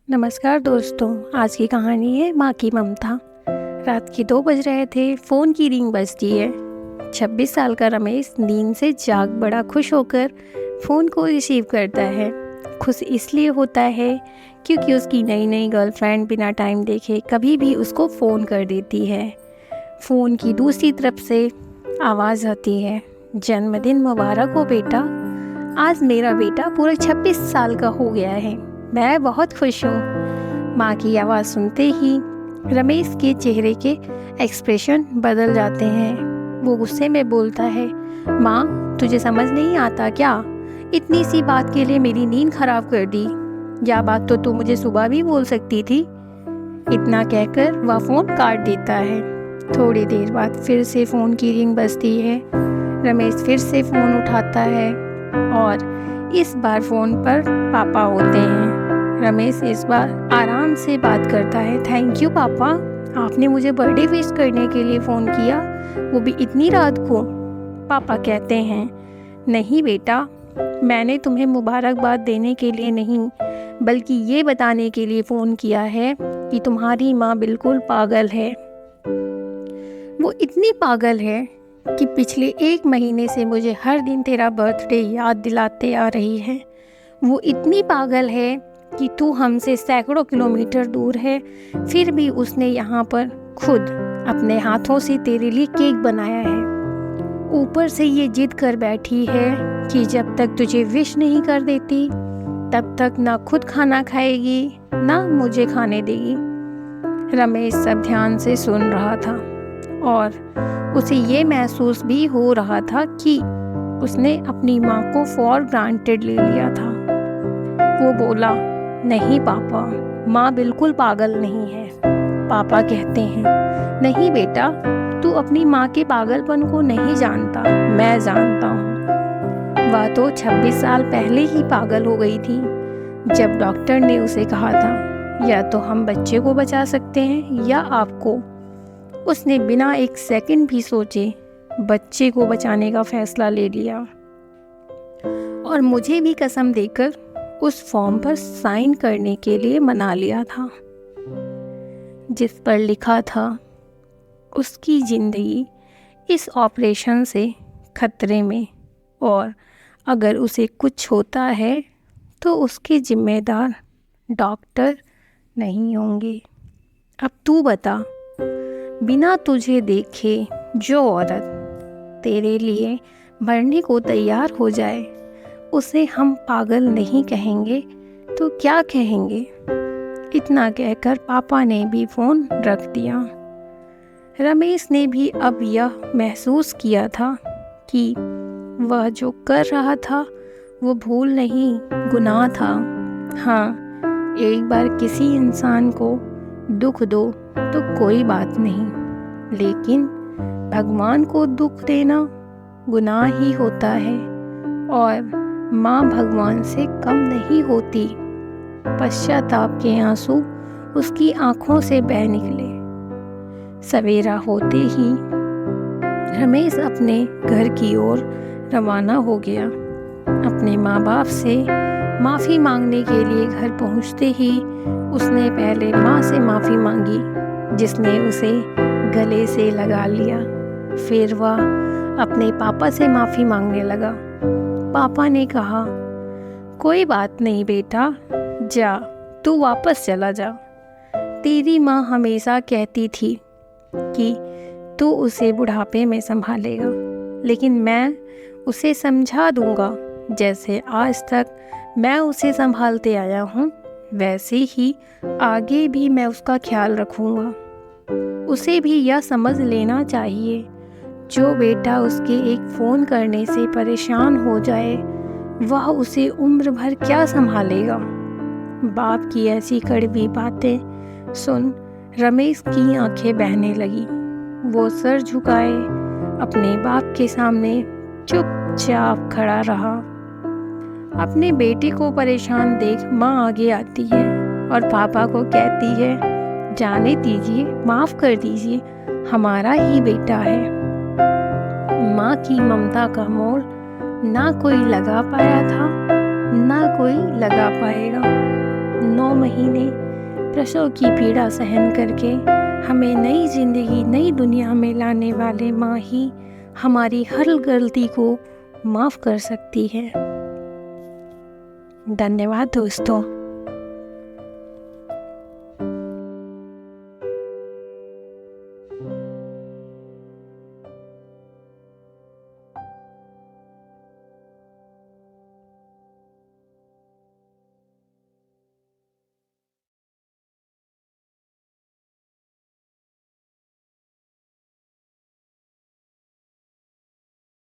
नमस्कार दोस्तों। आज की कहानी है माँ की ममता। रात के 2 बज रहे थे। फ़ोन की रिंग बजती है। 26 साल का रमेश नींद से जाग बड़ा खुश होकर फ़ोन को रिसीव करता है। खुश इसलिए होता है क्योंकि उसकी नई नई गर्लफ्रेंड बिना टाइम देखे कभी भी उसको फ़ोन कर देती है। फ़ोन की दूसरी तरफ से आवाज़ आती है, जन्मदिन मुबारक हो बेटा। आज मेरा बेटा पूरा 26 साल का हो गया है। मैं बहुत खुश हूँ। माँ की आवाज़ सुनते ही रमेश के चेहरे के एक्सप्रेशन बदल जाते हैं। वो गुस्से में बोलता है, माँ तुझे समझ नहीं आता क्या? इतनी सी बात के लिए मेरी नींद खराब कर दी। यह बात तो तू मुझे सुबह भी बोल सकती थी। इतना कहकर वह फ़ोन काट देता है। थोड़ी देर बाद फिर से फ़ोन की रिंग बजती है। रमेश फिर से फ़ोन उठाता है और इस बार फ़ोन पर पापा होते हैं। रमेश इस बार आराम से बात करता है। थैंक यू पापा, आपने मुझे बर्थडे विश करने के लिए फ़ोन किया, वो भी इतनी रात को। पापा कहते हैं, नहीं बेटा, मैंने तुम्हें मुबारकबाद देने के लिए नहीं बल्कि ये बताने के लिए फ़ोन किया है कि तुम्हारी माँ बिल्कुल पागल है। वो इतनी पागल है कि पिछले 1 महीने से मुझे हर दिन तेरा बर्थडे याद दिलाते आ रही है। वो इतनी पागल है कि तू हमसे सैकड़ों किलोमीटर दूर है, फिर भी उसने यहाँ पर खुद अपने हाथों से तेरे लिए केक बनाया है। ऊपर से ये जिद कर बैठी है कि जब तक तुझे विश नहीं कर देती तब तक ना खुद खाना खाएगी ना मुझे खाने देगी। रमेश सब ध्यान से सुन रहा था और उसे ये महसूस भी हो रहा था कि उसने अपनी माँ को फॉर ग्रांटेड ले लिया था। वो बोला, नहीं पापा, माँ बिल्कुल पागल नहीं है। पापा कहते हैं, नहीं बेटा, तू अपनी माँ के पागलपन को नहीं जानता, मैं जानता हूँ। वह तो 26 साल पहले ही पागल हो गई थी जब डॉक्टर ने उसे कहा था, या तो हम बच्चे को बचा सकते हैं या आपको। उसने बिना 1 सेकंड भी सोचे बच्चे को बचाने का फैसला ले लिया और मुझे भी कसम देकर उस फॉर्म पर साइन करने के लिए मना लिया था, जिस पर लिखा था उसकी ज़िंदगी इस ऑपरेशन से खतरे में और अगर उसे कुछ होता है तो उसके जिम्मेदार डॉक्टर नहीं होंगे। अब तू बता, बिना तुझे देखे जो औरत तेरे लिए मरने को तैयार हो जाए उसे हम पागल नहीं कहेंगे तो क्या कहेंगे? इतना कहकर पापा ने भी फ़ोन रख दिया। रमेश ने भी अब यह महसूस किया था कि वह जो कर रहा था वो भूल नहीं, गुनाह था। हाँ, एक बार किसी इंसान को दुख दो तो कोई बात नहीं, लेकिन भगवान को दुख देना गुनाह ही होता है और माँ भगवान से कम नहीं होती। पश्चाताप के आंसू उसकी आंखों से बह निकले। सवेरा होते ही रमेश अपने घर की ओर रवाना हो गया। अपने माँ बाप से माफ़ी मांगने के लिए घर पहुँचते ही उसने पहले माँ से माफ़ी मांगी, जिसने उसे गले से लगा लिया। फिर वह अपने पापा से माफ़ी मांगने लगा। पापा ने कहा, कोई बात नहीं बेटा, जा तू वापस चला जा। तेरी माँ हमेशा कहती थी कि तू उसे बुढ़ापे में संभालेगा, लेकिन मैं उसे समझा दूंगा। जैसे आज तक मैं उसे संभालते आया हूँ वैसे ही आगे भी मैं उसका ख्याल रखूँगा। उसे भी यह समझ लेना चाहिए, जो बेटा उसके एक फ़ोन करने से परेशान हो जाए वह उसे उम्र भर क्या संभालेगा। बाप की ऐसी कड़वी बातें सुन रमेश की आंखें बहने लगी। वो सर झुकाए अपने बाप के सामने चुपचाप खड़ा रहा। अपने बेटे को परेशान देख माँ आगे आती है और पापा को कहती है, जाने दीजिए, माफ़ कर दीजिए, हमारा ही बेटा है। माँ की ममता का मोल ना कोई लगा पाया था ना कोई लगा पाएगा। 9 महीने प्रसव की पीड़ा सहन करके हमें नई ज़िंदगी, नई दुनिया में लाने वाले माँ ही हमारी हर गलती को माफ़ कर सकती है। धन्यवाद दोस्तों।